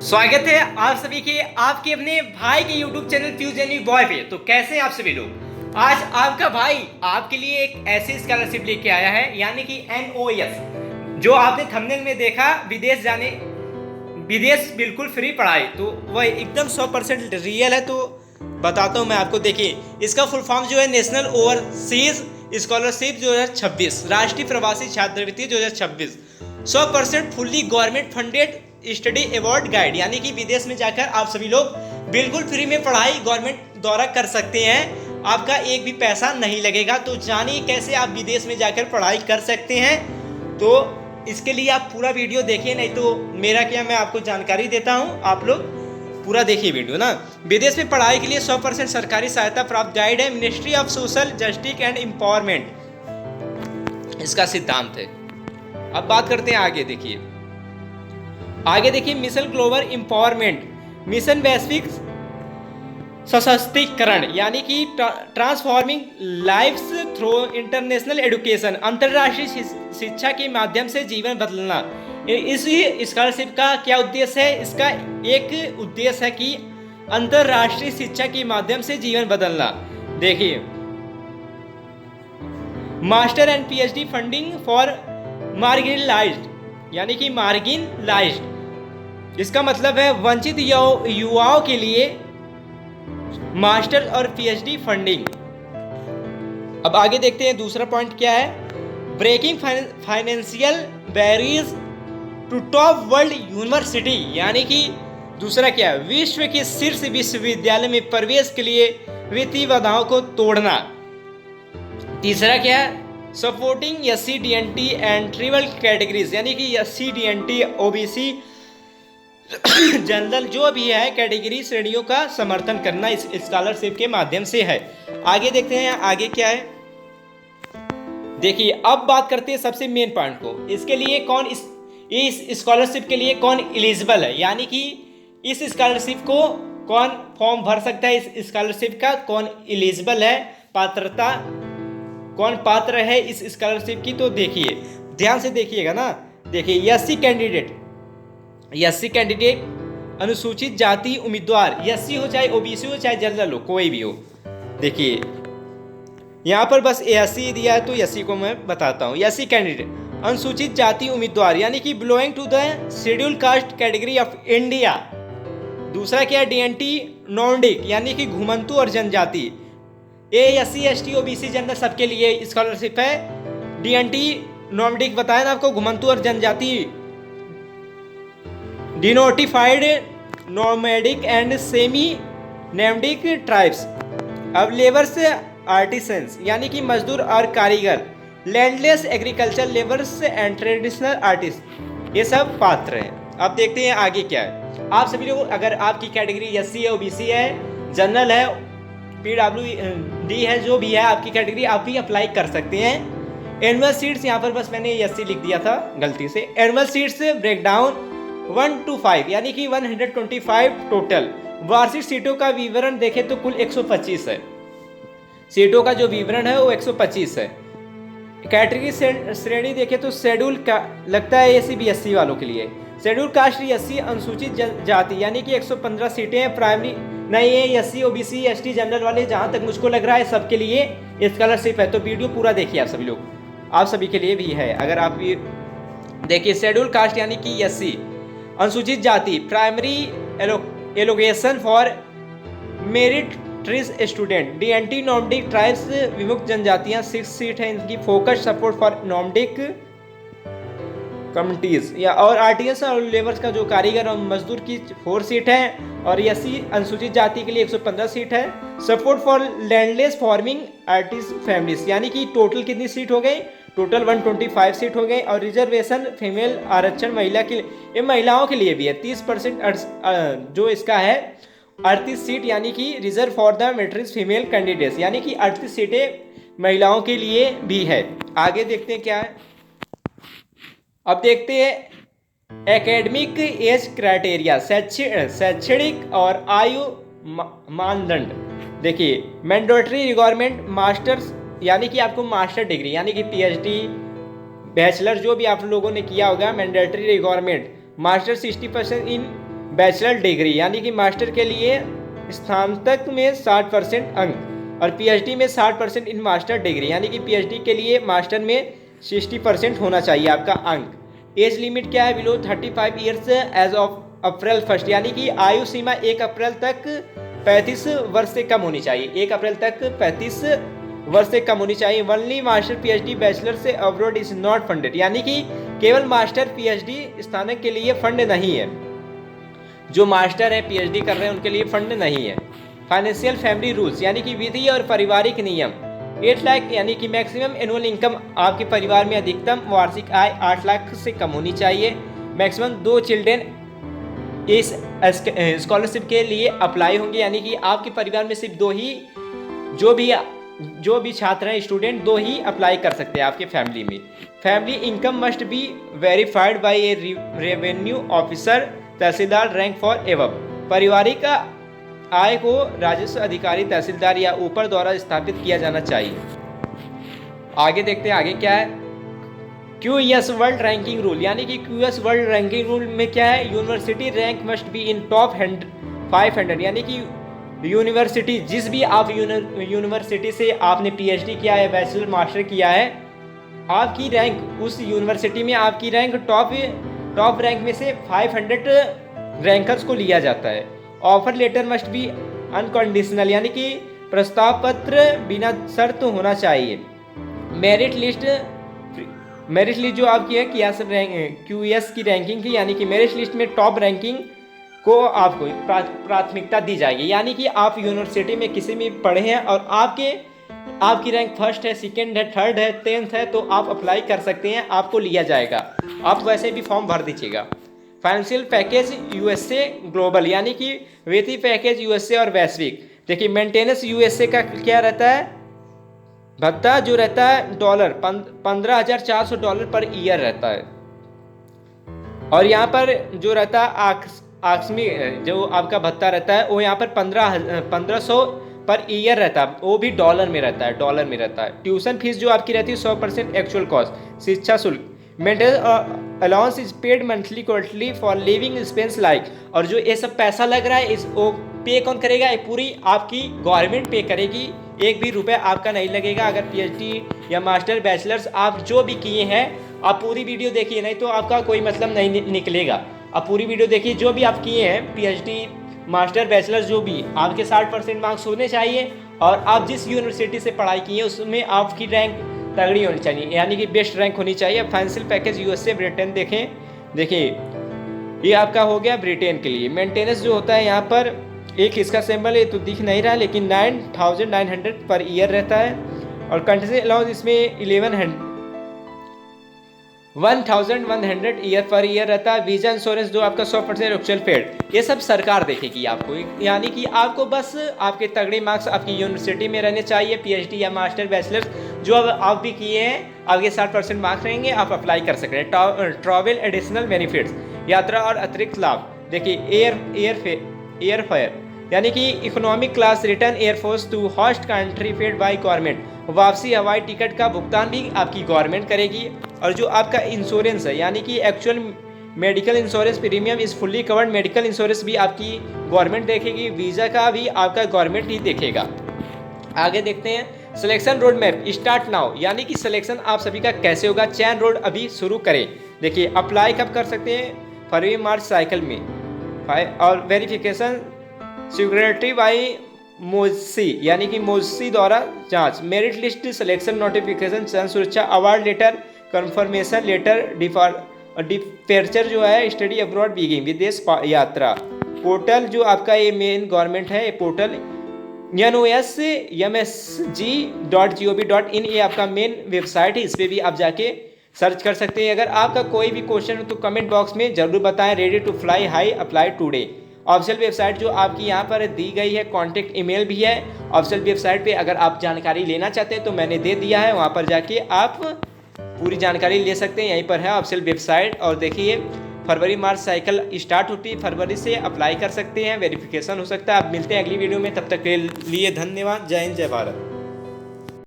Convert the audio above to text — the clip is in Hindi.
स्वागत है आप सभी के आपके अपने भाई के YouTube चैनल फ्यूजन बॉय पे। तो कैसे हैं आप सभी लोग। आज आपका भाई आपके लिए एक ऐसी स्कॉलरशिप लेके आया है, यानी कि NOS, जो आपने थंबनेल में देखा, विदेश बिल्कुल फ्री पढ़ाई। तो वह एकदम 100% रियल है। तो बताता हूँ मैं आपको। देखिए, इसका फुल फॉर्म जो है नेशनल ओवरसीज स्कॉलरशिप 2026, राष्ट्रीय प्रवासी छात्रवृत्ति 2026, 100% fully government funded study award guide, यानी कि विदेश में जाकर आप सभी लोग बिल्कुल फ्री में पढ़ाई गवर्नमेंट द्वारा कर सकते हैं। आपका एक भी पैसा नहीं लगेगा। तो जानिए कैसे आप विदेश में जाकर पढ़ाई कर सकते हैं। तो इसके लिए आप पूरा वीडियो देखिए, नहीं तो मेरा क्या, मैं आपको जानकारी देता हूं, आप लोग पूरा देखिए वीडियो ना। विदेश में पढ़ाई के लिए 100% सरकारी सहायता प्राप्त गाइड है, ministry of social justice and empowerment इसका सिद्धांत है। अब बात करते हैं आगे देखिए मिशन ग्लोबल एम्पावरमेंट, मिशन वैश्विक सशक्तिकरण, यानी कि transforming lifes through international education, अंतर्राष्ट्रीय शिक्षा के माध्यम से जीवन बदलना। इस स्कॉलरशिप का क्या उद्देश्य है? इसका एक उद्देश्य है कि अंतर्राष्ट्रीय शिक्षा के माध्यम से जीवन बदलना। देखिए, master and PhD funding for marginalised, यानी कि मार्जिनलाइज्ड, इसका मतलब है वंचित युवाओं के लिए मास्टर और PhD फंडिंग। अब आगे देखते हैं दूसरा पॉइंट क्या है। Breaking financial barriers to top world university, यानी कि दूसरा क्या है, विश्व के शीर्ष विश्वविद्यालय में प्रवेश के लिए वित्तीय बाधाओं को तोड़ना। तीसरा क्या है, supporting SC DNT and tribal categories, यानी कि SC DNT OBC जनरल जो भी है कैटेगरी श्रेणियों का समर्थन करना इस स्कॉलरशिप के माध्यम से है। आगे देखते हैं आगे क्या है। देखिए, अब बात करते हैं सबसे मेन पॉइंट को। इसके लिए कौन इस स्कॉलरशिप के लिए कौन एलिजिबल है, यानी कि इस स्कॉलरशिप को कौन फॉर्म भर सकता है, इस स्कॉलरशिप का कौन एलिजिबल है, पात्रता कौन पात्र है इस स्कॉलरशिप की। तो देखिए, ध्यान से देखिएगा ना। देखिए, SC कैंडिडेट, अनुसूचित जाति उम्मीदवार, SC हो चाहे OBC हो चाहे जनरल हो, कोई भी हो। देखिए, यहाँ पर बस SC दिया है तो SC को मैं बताता हूँ। SC कैंडिडेट, अनुसूचित जाति उम्मीदवार, यानी कि belonging to the schedule caste category of India. दूसरा क्या है, DNT नॉर्डिक, यानी कि घुमंतु और जनजाति। SC ST OBC जनरल सबके लिए स्कॉलरशिप है। DNT नॉर्डिक बताया ना आपको, घुमंतु और जनजाति, denotified nomadic and semi nomadic tribes. अब लेबर्स आर्टिसंस, यानी कि मजदूर और कारीगर, landless agriculture labours and traditional artist, ये सब पात्र हैं। अब देखते हैं आगे क्या है। आप सभी लोग, अगर आपकी कैटेगरी SC है, OBC है, जनरल है, PWD है, जो भी है आपकी कैटेगरी, आप भी अप्लाई कर सकते हैं। एनुअल सीट्स, यहाँ पर बस मैंने SC लिख दिया था गलती से। एनुअल सीट्स ब्रेकडाउन 1 to 5, यानी कि 125 टोटल। वार्षिक सीटों का विवरण देखें तो कुल 125 है। सीटों का जो विवरण है वो 125 है। कैटेगरी श्रेणी देखें तो शेड्यूल का लगता है SC BSC वालों के लिए। शेड्यूल कास्ट SC अनुसूचित जाति, यानी कि 115 सीटें हैं। प्राइमरी नहीं है, SC OBC ST जनरल वाले, जहां तक मुझको लग रहा है सबके लिए स्कॉलरशिप है। तो वीडियो पूरा देखिए आप सभी लोग, आप सभी के लिए भी है। अगर आप ये देखिए, शेड्यूल कास्ट यानी कि SC अनुसूचित जाति, primary allocation for merit trees student. DNT Nordic tribes, विमुक्त जनजातियां, 6 सीट है इनकी। Focus support for Nordic communities या और आर्टिजन और लेबर्स का जो कारीगर और मजदूर की 4 सीट है। और SC अनुसूचित जाति के लिए 115 सीट है। Support for landless farming artist families, यानी कि टोटल कितनी सीट हो गई, टोटल 125 सीट हो गई। और रिजर्वेशन फीमेल आरक्षण महिला के लिए, ये महिलाओं के लिए भी है। 30% जो इसका है 38 सीट, यानी कि reserve for the matrix female candidates, यानी कि 38 सीटें महिलाओं के लिए भी है। आगे देखते हैं क्या है। अब देखते हैं एकेडमिक एज क्राइटेरिया, शैक्षणिक और आयु मानदंड। देखिए, मैंडेटरी रिक्वायरमेंट मास्टर्स, यानी कि आपको मास्टर डिग्री, यानी कि PhD बैचलर जो भी आप लोगों ने किया होगा, मैंडेटरी रिक्वायरमेंट मास्टर 60% इन बैचलर डिग्री यानी कि मास्टर के लिए स्नातक में 60% अंक और पीएचडी में 60% इन मास्टर डिग्री यानी कि पीएचडी के लिए मास्टर में 60% होना चाहिए आपका अंक। एज लिमिट क्या है? Below 35 years age of April 1 यानी कि आयु सीमा 1 अप्रैल तक 35 वर्ष से कम होनी चाहिए। 1 अप्रैल तक 35 वर्ष से कम होनी चाहिए। ओनली मास्टर पीएचडी बैचलर से अब्रॉड इज नॉट फंडेड यानी कि केवल मास्टर पीएचडी स्नातक के लिए फंड नहीं है। जो मास्टर है पीएचडी कर रहे हैं उनके लिए फंड नहीं है। फाइनेंशियल फैमिली रूल्स यानी कि विधि और पारिवारिक नियम 8 लाख यानी कि मैक्सिमम एनुअल इनकम आपके परिवार में अधिकतम वार्षिक आय 8 लाख से कम होनी चाहिए। मैक्सिमम 2 चिल्ड्रेन इस स्कॉलरशिप के लिए अप्लाई होंगे यानी कि आपके परिवार में सिर्फ 2 ही जो भी छात्र हैं स्टूडेंट 2 ही अप्लाई कर सकते हैं आपके फैमिली में। Family income must be verified bye a revenue officer tehsildar rank for एवब। पारिवारिक आय को राजस्व अधिकारी तहसीलदार या ऊपर द्वारा स्थापित किया जाना चाहिए। आगे देखते हैं आगे क्या है। QS वर्ल्ड रैंकिंग रूल यानी कि QS वर्ल्ड रैंकिंग रूल में क्या है? University rank must be in top 500 यानी कि यूनिवर्सिटी जिस भी आप यूनिवर्सिटी से आपने पीएचडी किया है बैचलर मास्टर किया है आपकी रैंक उस यूनिवर्सिटी में आपकी रैंक टॉप रैंक में से 500 रैंकर्स को लिया जाता है। Offer letter must be unconditional यानी कि प्रस्ताव पत्र बिना शर्त होना चाहिए। मेरिट लिस्ट जो आपकी है QS की रैंकिंग की यानी कि मेरिट लिस्ट में टॉप रैंकिंग को आपको प्राथमिकता दी जाएगी यानी कि आप यूनिवर्सिटी में किसी में पढ़े हैं और आपकी रैंक 1st है 2nd है 3rd है 10th है तो आप अप्लाई कर सकते हैं, आपको लिया जाएगा। आप वैसे भी फॉर्म भर दीजिएगा। फाइनेंशियल पैकेज USA ग्लोबल यानी कि वित्तीय पैकेज USA और वैश्विक। देखिए मेंटेनेंस USA का क्या रहता है? भत्ता जो रहता है डॉलर $15,400 पर ईयर रहता है और यहाँ पर जो रहता है आकस्मिक जो आपका भत्ता रहता है वो यहाँ पर 1500 पर ईयर रहता है, वो भी डॉलर में रहता है। ट्यूशन फीस जो आपकी रहती है 100% एक्चुअल कॉस्ट। शिक्षा शुल्क maintenance allowance is paid monthly quarterly for living expense like. और जो ये सब पैसा लग रहा है इस वो पे कौन करेगा? ये पूरी आपकी गवर्नमेंट पे करेगी, एक भी रुपये आपका नहीं लगेगा। अगर पीएचडी या मास्टर बैचलर्स आप जो भी किए हैं आप पूरी वीडियो देखिए, नहीं तो आपका कोई मतलब नहीं निकलेगा। आप पूरी वीडियो देखिए, जो भी आप किए हैं पीएचडी मास्टर बैचलर जो भी आपके 60% मार्क्स होने चाहिए और आप जिस यूनिवर्सिटी से पढ़ाई की है उसमें आपकी रैंक तगड़ी होनी चाहिए यानी कि बेस्ट रैंक होनी चाहिए। फाइनेंशियल पैकेज USA ब्रिटेन देखिए ये आपका हो गया ब्रिटेन के लिए। मेंटेनेंस जो होता है यहाँ पर एक इसका सिंबल है तो दिख नहीं रहा लेकिन 9,900 पर ईयर रहता है और कंट्री अलाउंस इसमें 1,100 ईयर पर ईयर रहता है। वीजा इंश्योरेंस जो आपका 100% एक्चुअल पेड, ये सब सरकार देखेगी आपको यानी कि आपको बस आपके तगड़े मार्क्स आपकी यूनिवर्सिटी में रहने चाहिए। पीएचडी या मास्टर बैचलर जो अब आप भी किए हैं आपके 60% मार्क्स रहेंगे, आप अप्लाई कर सकते हैं। ट्रैवल एडिशनल बेनिफिट्स यात्रा और अतिरिक्त लाभ। देखिए एयरफेयर यानी कि economic class return airfares to host country paid by government. वापसी हवाई टिकट का भुगतान भी आपकी गवर्नमेंट करेगी। और जो आपका इंश्योरेंस है यानी कि actual medical insurance premium is fully covered, medical insurance भी आपकी गवर्नमेंट देखेगी। वीज़ा का भी आपका गवर्नमेंट ही देखेगा। आगे देखते हैं selection road map start now यानी कि सिलेक्शन आप सभी का कैसे होगा। चैन रोड अभी शुरू करें। देखिए अप्लाई कब कर सकते हैं? फरवरी मार्च साइकिल में। और वेरिफिकेशन सिक्योरिटी बाई मोजी यानी कि मोजी द्वारा जांच। मेरिट लिस्ट सिलेक्शन नोटिफिकेशन चयन सुरक्षा अवार्ड लेटर कंफर्मेशन लेटर डिपेर्चर जो है स्टडी अब्रॉड बिगिन विदेश यात्रा। पोर्टल जो आपका ये मेन गवर्नमेंट है ये पोर्टल NOSMSG.gov.in ये आपका मेन वेबसाइट है, इस पर भी आप जाके सर्च कर सकते हैं। अगर आपका कोई भी क्वेश्चन हो तो कमेंट बॉक्स में जरूर बताएं। Ready to fly high apply today. Official website जो आपकी यहाँ पर दी गई है, कॉन्टैक्ट ईमेल भी है ऑफिशियल वेबसाइट पे। अगर आप जानकारी लेना चाहते हैं तो मैंने दे दिया है, वहाँ पर जाके आप पूरी जानकारी ले सकते हैं। यहीं पर है ऑफिशियल वेबसाइट। और देखिए फरवरी मार्च साइकिल स्टार्ट होती है, फरवरी से अप्लाई कर सकते हैं, वेरिफिकेशन हो सकता है। आप मिलते हैं अगली वीडियो में, तब तक के लिए धन्यवाद। जय हिंद जय भारत।